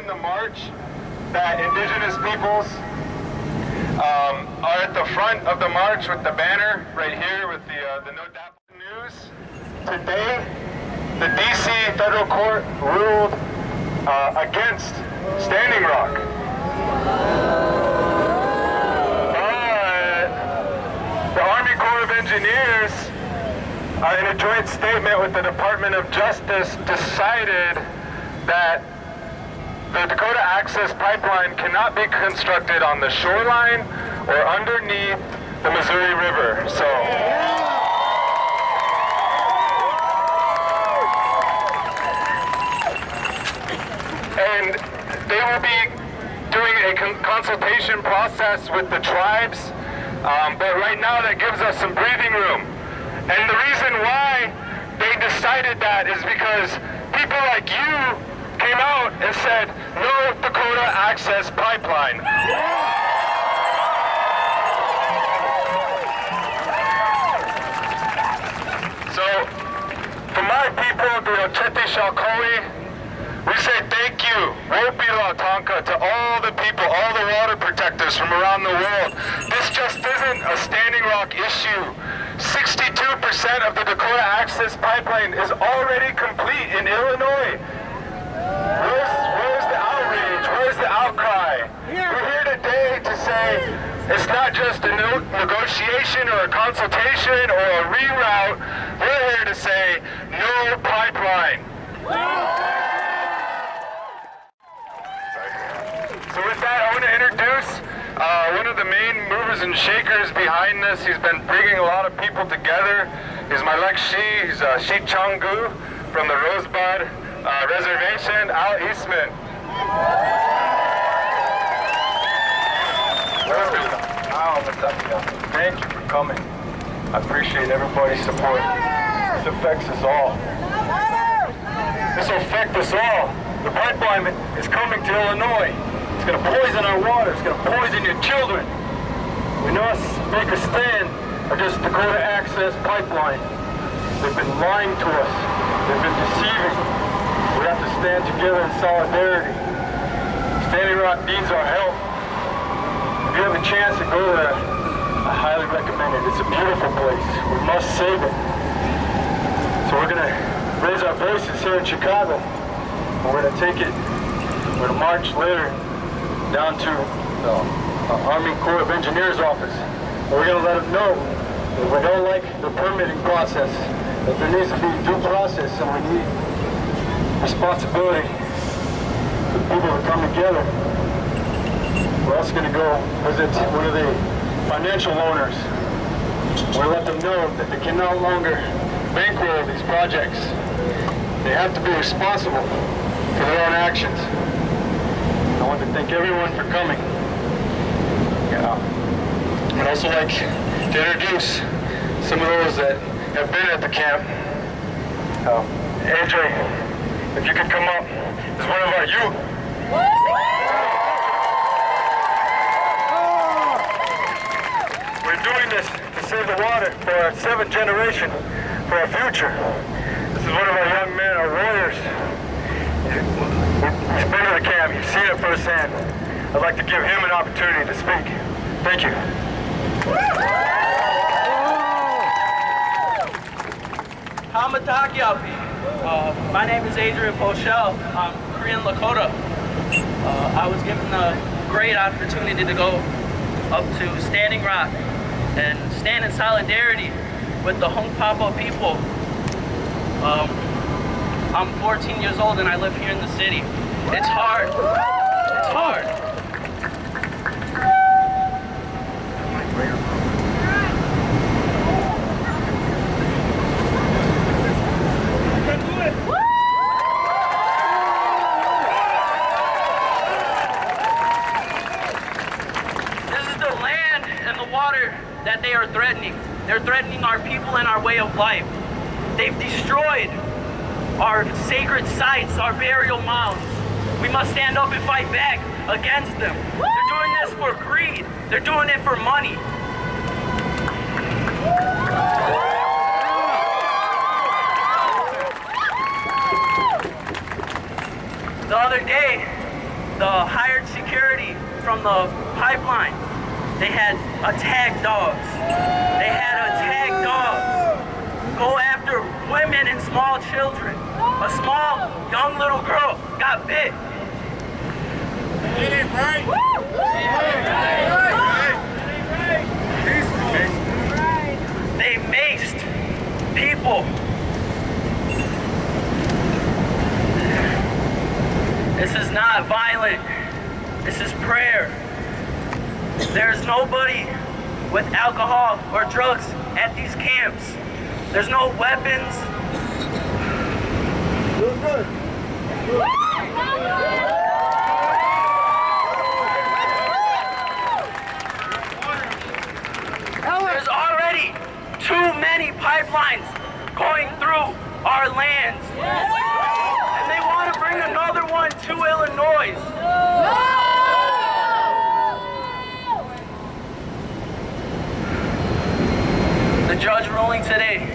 the march that indigenous peoples are at the front of the march with the banner right here with the No Dapl news. Today, the DC federal court ruled against Standing Rock. But the Army Corps of Engineers, in a joint statement with the Department of Justice, decided that the Dakota Access Pipeline cannot be constructed on the shoreline or underneath the Missouri River. So, and they will be doing a consultation process with the tribes, but right now that gives us some breathing room. And the reason why they decided that is because people like you came out and said, no Dakota Access Pipeline. So, for my people, the Ochete Shalkoli, we say thank you, Wopi La Tonka, to all the people, all the water protectors from around the world. This just isn't a Standing Rock issue. 62% of the Dakota Access Pipeline is already complete in Illinois. Where's the outrage? Where's the outcry? We're here today to say it's not just a negotiation or a consultation or a reroute. We're here to say no pipeline. So with that, I want to introduce one of the main movers and shakers behind this. He's been bringing a lot of people together. He's my Lekshi. He's Shi Changgu from the Rosebud Reservation, Al Eastman. Thank you for coming. I appreciate everybody's support. This affects us all. This will affect us all. The pipeline is coming to Illinois. It's going to poison our water. It's going to poison your children. We must make a stand against Dakota Access Pipeline. They've been lying to us. They've been deceiving. We have to stand together in solidarity. Standing Rock needs our help. If you have a chance to go there, I highly recommend it. It's a beautiful place. We must save it. So we're going to raise our voices here in Chicago. We're going to take it. We're going to march later down to the Army Corps of Engineers office. We're going to let them know that we don't like the permitting process, that there needs to be due process, and we need responsibility for people to come together. We're also going to go visit one of the financial owners. We'll let them know that they can no longer bankroll these projects. They have to be responsible for their own actions. I want to thank everyone for coming. I'd also like to introduce some of those that have been at the camp. Adrian, if you could come up, is one of our youth. We're doing this to save the water for our 7th generation, for our future. This is one of our young men, our warriors. He's been to the camp, he's seen it firsthand. I'd like to give him an opportunity to speak. Thank you. My name is Adrian Pochel. I'm Korean Lakota. I was given the great opportunity to go up to Standing Rock and stand in solidarity with the Hong Papa people. I'm 14 years old and I live here in the city. It's hard. It's hard. This is the land and the water that they are threatening. They're threatening our people and our way of life. They've destroyed our sacred sites, our burial mounds. We must stand up and fight back against them. They're doing this for greed. They're doing it for money. The other day, the hired security from the pipeline, they had attack dogs. They had attack dogs go after women and small children. A small, young little girl got bit. They maced people. This is not violent. This is prayer. There's nobody with alcohol or drugs at these camps. There's no weapons. There's already too many pipelines going through our lands. And they want to bring another one to Illinois. The judge ruling today,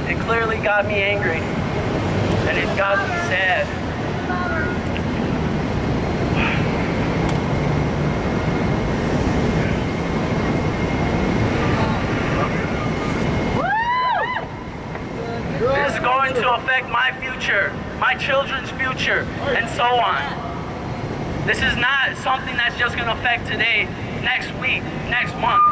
it clearly got me angry, and it got me sad. This is going to affect my future, my children's future, and so on. This is not something that's just going to affect today, next week, next month.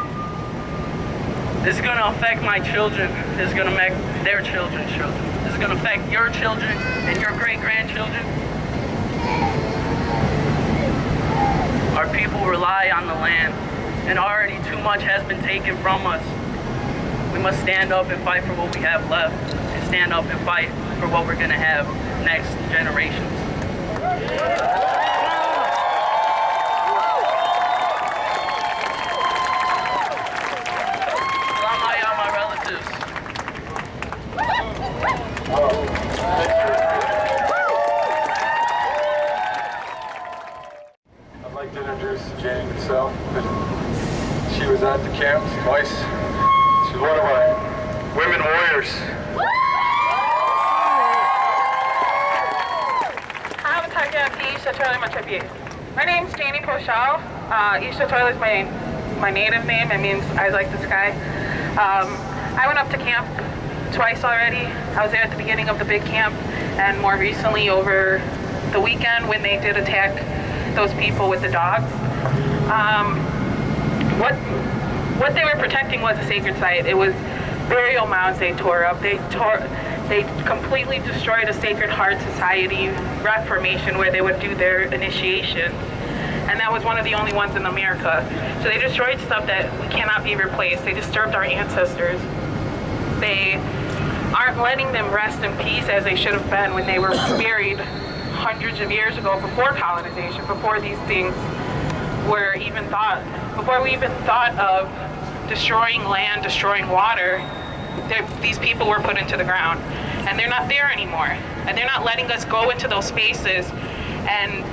This is going to affect my children. This is going to make their children's children. This is going to affect your children and your great-grandchildren. Our people rely on the land, and already too much has been taken from us. We must stand up and fight for what we have left, and stand up and fight for what we're going to have next generations. I'd like to introduce Janie herself. She was at the camps twice. She's one of our women warriors. My name's Janie Pochel. Ishatoil is my native name. It means I like the sky. I went up to camp twice already. I was there at the beginning of the big camp, and more recently over the weekend when they did attack those people with the dogs. What they were protecting was a sacred site. It was burial mounds they tore up. They completely destroyed a Sacred Heart Society reformation where they would do their initiation. And that was one of the only ones in America. So they destroyed stuff that cannot be replaced. They disturbed our ancestors. They aren't letting them rest in peace as they should have been when they were buried hundreds of years ago, before colonization, before these things were even thought, before we even thought of destroying land, destroying water. These people were put into the ground, and they're not there anymore. And they're not letting us go into those spaces and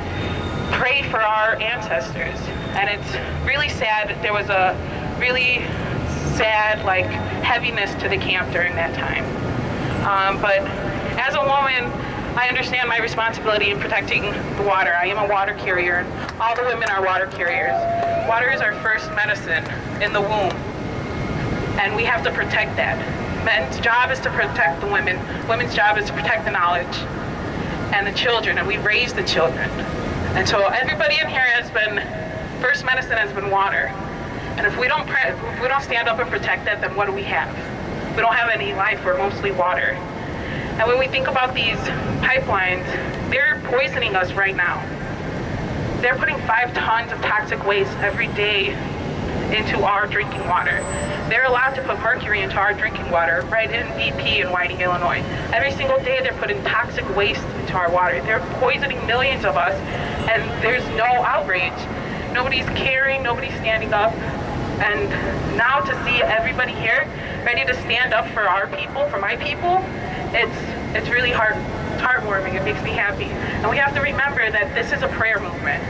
pray for our ancestors. And it's really sad. There was a really sad, heaviness to the camp during that time. But as a woman, I understand my responsibility in protecting the water. I am a water carrier. All the women are water carriers. Water is our first medicine in the womb, and we have to protect that. Men's job is to protect the women. Women's job is to protect the knowledge and the children, and we raise the children. And so everybody in here has been, first medicine has been water. And if we don't stand up and protect that, then what do we have? We don't have any life. We're mostly water. And when we think about these pipelines, they're poisoning us right now. They're putting 5 tons of toxic waste every day into our drinking water. They're allowed to put mercury into our drinking water right in BP in Whiting, Illinois. Every single day they're putting toxic waste into our water. They're poisoning millions of us, and there's no outrage. Nobody's caring, nobody's standing up. And now to see everybody here ready to stand up for our people, for my people, it's really heartwarming. It makes me happy. And we have to remember that this is a prayer movement.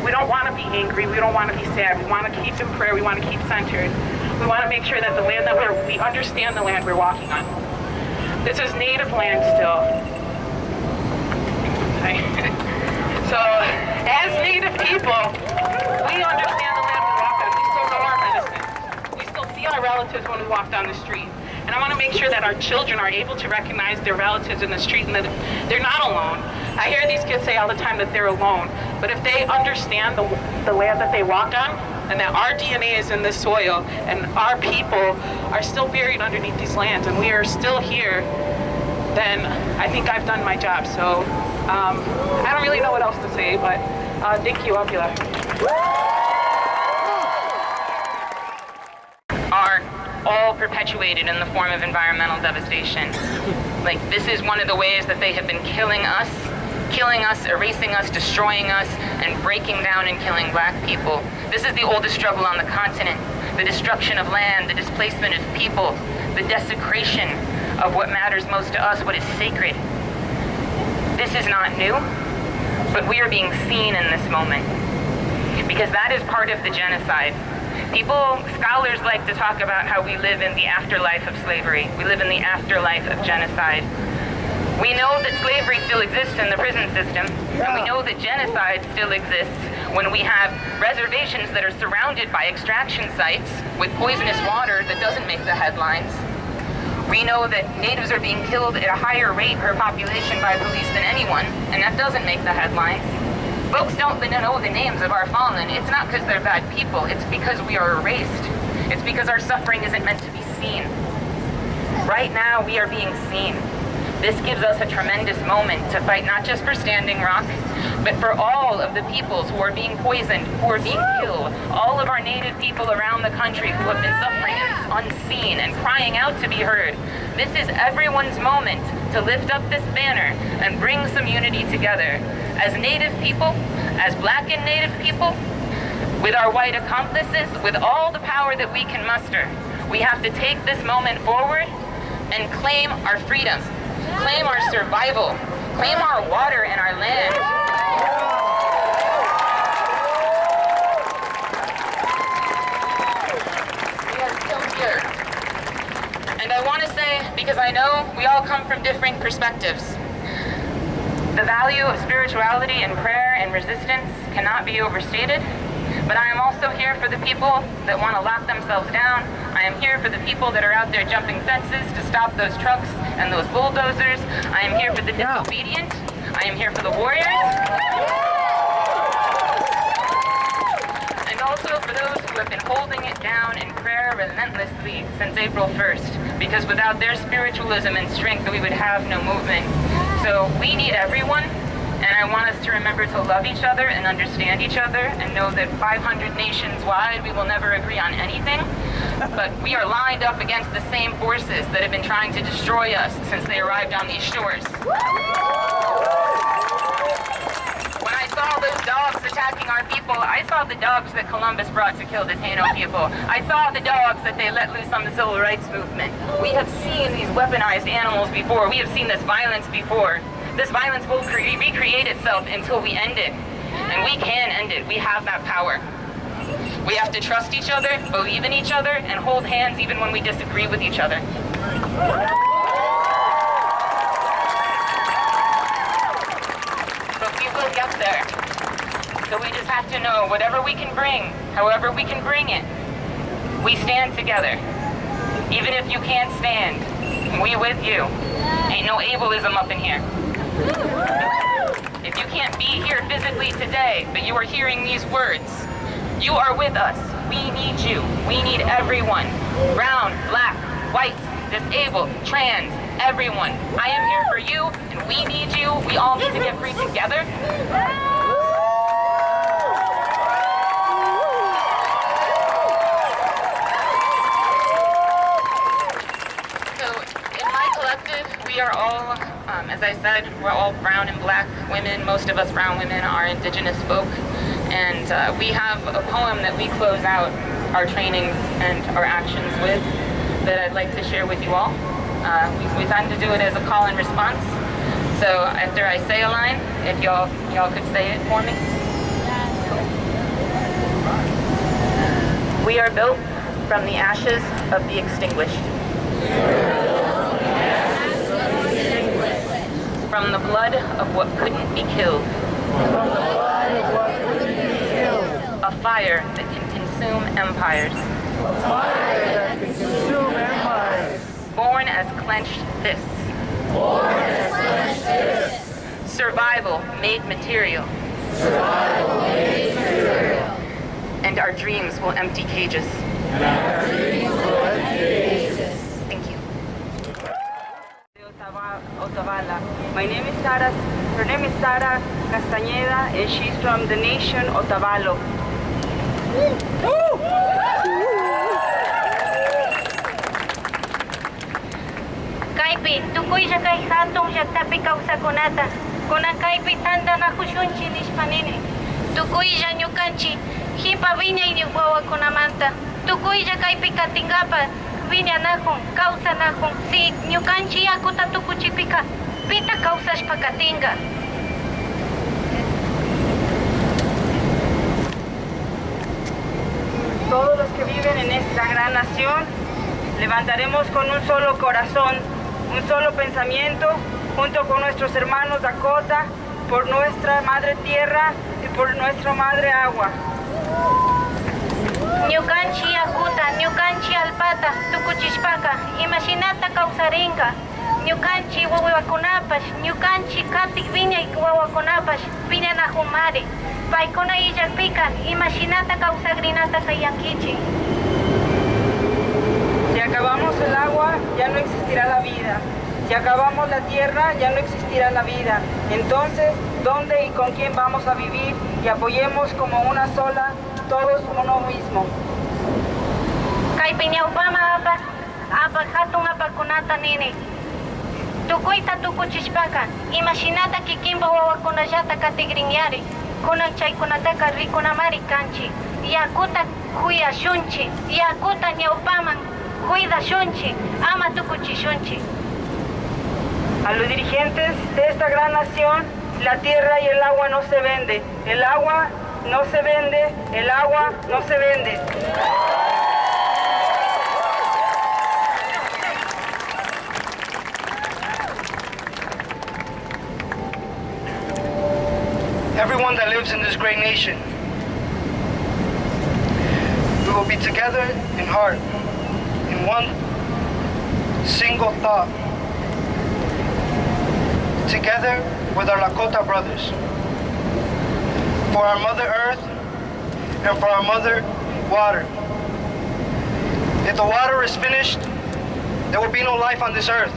We don't want to be angry. We don't want to be sad. We want to keep in prayer. We want to keep centered. We want to make sure that the land that we understand the land we're walking on. This is native land still. So, as Native people, we understand the land we walk on. We still know our medicine. We still see our relatives when we walk down the street. And I want to make sure that our children are able to recognize their relatives in the street and that they're not alone. I hear these kids say all the time that they're alone. But if they understand the land that they walk on, and that our DNA is in this soil, and our people are still buried underneath these lands, and we are still here, then I think I've done my job. So I don't really know what else to say, but thank you, Avila. Are all perpetuated in the form of environmental devastation. Like, this is one of the ways that they have been killing us, erasing us, destroying us, and breaking down and killing black people. This is the oldest struggle on the continent. The destruction of land, the displacement of people, the desecration of what matters most to us, what is sacred. This is not new, but we are being seen in this moment, because that is part of the genocide. Scholars like to talk about how we live in the afterlife of slavery. We live in the afterlife of genocide. We know that slavery still exists in the prison system, and we know that genocide still exists when we have reservations that are surrounded by extraction sites with poisonous water that doesn't make the headlines. We know that natives are being killed at a higher rate per population by police than anyone, and that doesn't make the headlines. Folks don't know the names of our fallen. It's not because they're bad people, it's because we are erased. It's because our suffering isn't meant to be seen. Right now, we are being seen. This gives us a tremendous moment to fight not just for Standing Rock, but for all of the peoples who are being poisoned, who are being killed, all of our Native people around the country who have been suffering and unseen and crying out to be heard. This is everyone's moment to lift up this banner and bring some unity together. As Native people, as Black and Native people, with our white accomplices, with all the power that we can muster, we have to take this moment forward and claim our freedom. Claim our survival, claim our water and our land. We are still here. And I want to say, because I know we all come from different perspectives, the value of spirituality and prayer and resistance cannot be overstated. But I am also here for the people that want to lock themselves down. I am here for the people that are out there jumping fences to stop those trucks and those bulldozers. I am here for the disobedient. I am here for the warriors. And also for those who have been holding it down in prayer relentlessly since April 1st. Because without their spiritualism and strength, we would have no movement. So we need everyone. And I want us to remember to love each other and understand each other and know that 500 nations wide, we will never agree on anything. But we are lined up against the same forces that have been trying to destroy us since they arrived on these shores. When I saw those dogs attacking our people, I saw the dogs that Columbus brought to kill the Taino people. I saw the dogs that they let loose on the civil rights movement. We have seen these weaponized animals before. We have seen this violence before. This violence will recreate itself until we end it. And we can end it. We have that power. We have to trust each other, believe in each other, and hold hands even when we disagree with each other. But we will get there. So we just have to know whatever we can bring, however we can bring it, we stand together. Even if you can't stand, we with you. Ain't no ableism up in here. If you can't be here physically today, but you are hearing these words, you are with us. We need you. We need everyone. Brown, black, white, disabled, trans, everyone. I am here for you, and we need you. We all need to get free together. We are all, as I said, we're all brown and black women. Most of us brown women are indigenous folk. And we have a poem that we close out our trainings and our actions with that I'd like to share with you all. We tend to do it as a call and response. So after I say a line, if y'all could say it for me. We are built from the ashes of the extinguished. From the blood of what couldn't be killed. A fire that can consume empires. Born as clenched fists. Survival made material. And our dreams will empty cages. Thank you. My name is Sarah. Her name is Sarah Castaneda, and she's from the Nation of Tabalo. Kaipi, tukuy siya kay hatong siya tapi kausa kunata. Kunang kaipi tanda na kusyunchi nishpanini. Tukuy siya nyukanchi, hipa vinya inyubawa kunamanta. Tukuy siya kaipi katingapa, vinya nakong, kausa nakong. Si nyukanchi ako tatukuchipika, pita kausa shpakatinga. Todos los que viven en esta gran nación, levantaremos con un solo corazón, un solo pensamiento, junto con nuestros hermanos Dakota, por nuestra madre tierra y por nuestra madre agua. Ñukanchi akuta, ñukanchi alpata, tukuchishpaka, imaginata kausaringa. Ñukanchi wawakunapash, ñukanchi katik viña y wawakunapash, viña na humari. Paikona illakpika, imaginata causagrinata kayankichi. Si acabamos el agua, ya no existirá la vida. Si acabamos la tierra, ya no existirá la vida. Entonces, ¿dónde y con quién vamos a vivir? Y apoyemos como una sola, todos uno mismo. Kaipiña upama apa hatun apa kunata nini. Tukuita tukuchishpaka, imaginata kikimba wawakunallata katigriñari. Kunan chay kunataka rikunamari kanchi. Yakuta kuya shunchi. Yakuta ñaupaman cuida shunchi. Ama tukuchi shunchi. A los dirigentes de esta gran nación, la tierra y el agua no se vende. El agua no se vende. El agua no se vende. Everyone that lives in this great nation, we will be together in heart, in one single thought, together with our Lakota brothers, for our Mother Earth and for our Mother Water. If the water is finished, there will be no life on this earth.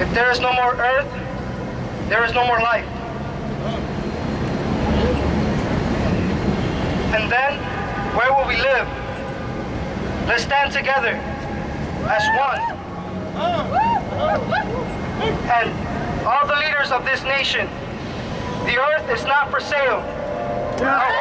If there is no more earth, there is no more life. And then, where will we live? Let's stand together as one. And all the leaders of this nation, the earth is not for sale. Our